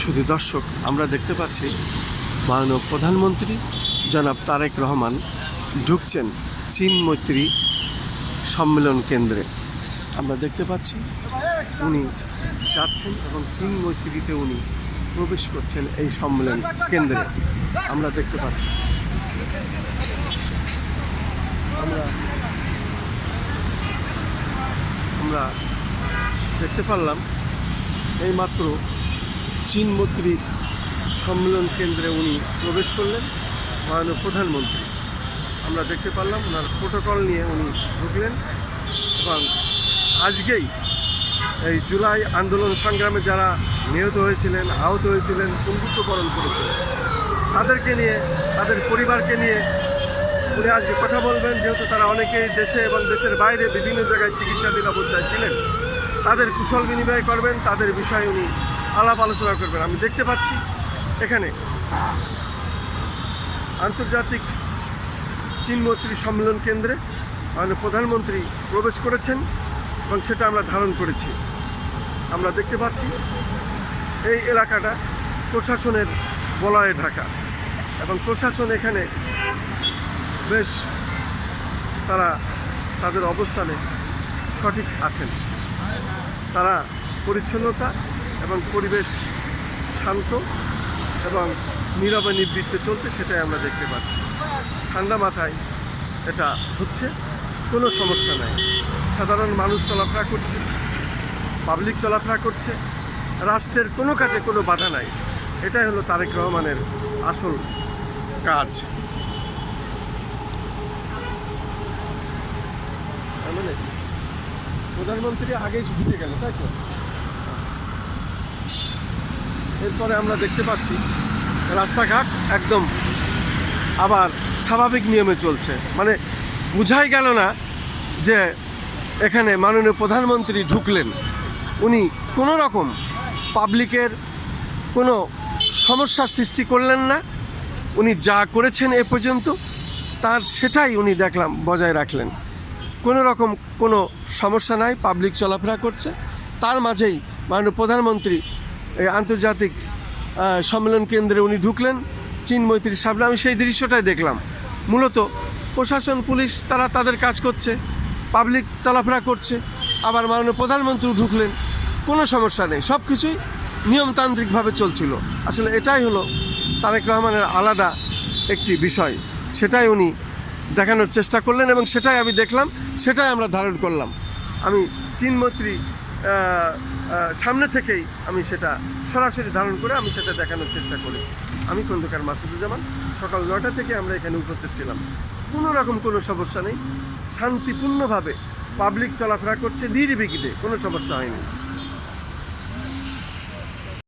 শুধু দর্শক, আমরা দেখতে পাচ্ছি মাননীয় প্রধানমন্ত্রী জনাব তারেক রহমান ঢুকছেন চীন মৈত্রী সম্মেলন কেন্দ্রে। আমরা দেখতে পাচ্ছি উনি যাচ্ছেন এবং চীন মৈত্রীতে উনি প্রবেশ করছেন এই সম্মেলন কেন্দ্রে। আমরা দেখতে পাচ্ছি, আমরা দেখতে পারলাম এইমাত্র চীন মৈত্রী সম্মেলন কেন্দ্রে উনি প্রবেশ করলেন মাননীয় প্রধানমন্ত্রী। আমরা দেখতে পারলাম ওনার প্রোটোকল নিয়ে উনি ঢুকলেন এবং আজকেই এই জুলাই আন্দোলন সংগ্রামে যারা নিহত হয়েছিলেন, আহত হয়েছিলেন, বন্ধুত্ববরণ করেছিলেন, তাদেরকে নিয়ে, তাদের পরিবারকে নিয়ে উনি আজকে কথা বলবেন। যেহেতু তারা অনেকেই দেশে এবং দেশের বাইরে বিভিন্ন জায়গায় চিকিৎসাধীন অবস্থায় ছিলেন, তাদের কুশল বিনিময় করবেন, তাদের বিষয়ে উনি আলাপ আলোচনা করবেন। আমি দেখতে পাচ্ছি এখানে আন্তর্জাতিক চীন মৈত্রী সম্মেলন কেন্দ্রে মাননীয় প্রধানমন্ত্রী প্রবেশ করেছেন এবং সেটা আমরা ধারণ করেছি। আমরা দেখতে পাচ্ছি এই এলাকাটা প্রশাসনের বলয়ে ঢাকা এবং প্রশাসন এখানে বেশ তারা তাদের অবস্থানে সঠিক আছেন। তারা পরিচ্ছন্নতা এবং পরিবেশ শান্ত এবং নীরবে নিবৃত্তে চলছে, সেটাই আমরা দেখতে পাচ্ছি। ঠান্ডা মাথায় এটা হচ্ছে, কোনো সমস্যা নাই। সাধারণ মানুষ চলাফেরা করছে, পাবলিক চলাফেরা করছে, রাষ্ট্রের কোনো কাজে কোনো বাধা নাই। এটাই হলো তারেক রহমানের আসল কাজ। মানে প্রধানমন্ত্রী আগেই ঢুকে গেল, তাই তো? এরপরে আমরা দেখতে পাচ্ছি রাস্তাঘাট একদম আবার স্বাভাবিক নিয়মে চলছে। মানে বোঝাই গেল না যে এখানে মাননীয় প্রধানমন্ত্রী ঢুকলেন, উনি কোনো রকম পাবলিকের কোনো সমস্যার সৃষ্টি করলেন না। উনি যা করেছেন এ পর্যন্ত তার সেটাই উনি দেখলাম বজায় রাখলেন। কোনো রকম কোনো সমস্যা নাই, পাবলিক চলাফেরা করছে। তার মাঝেই মাননীয় প্রধানমন্ত্রী এই আন্তর্জাতিক সম্মেলন কেন্দ্রে উনি ঢুকলেন চীন মৈত্রীর সামনে। আমি সেই দৃশ্যটাই দেখলাম। মূলত প্রশাসন, পুলিশ তারা তাদের কাজ করছে, পাবলিক চলাফেরা করছে, আবার মাননীয় প্রধানমন্ত্রী ঢুকলেন, কোনো সমস্যা নেই, সব কিছুই নিয়মতান্ত্রিকভাবে চলছিল। আসলে এটাই হলো তারেক রহমানের আলাদা একটি বিষয়, সেটাই উনি দেখানোর চেষ্টা করলেন এবং সেটাই আমি দেখলাম, সেটাই আমরা ধারণ করলাম। আমি চীন মৈত্রী সামনে থেকেই আমি সেটা সরাসরি ধারণ করে আমি সেটা দেখানোর চেষ্টা করেছি। আমি খন্দকার মাসুদুজ্জামান, সকাল 9টা থেকে আমরা এখানে উপস্থিত ছিলাম। কোনো রকম কোনো সমস্যা নেই, শান্তিপূর্ণভাবে পাবলিক চলাফেরা করছে, নিরিবিঘ্নে, কোনো সমস্যা হয়নি।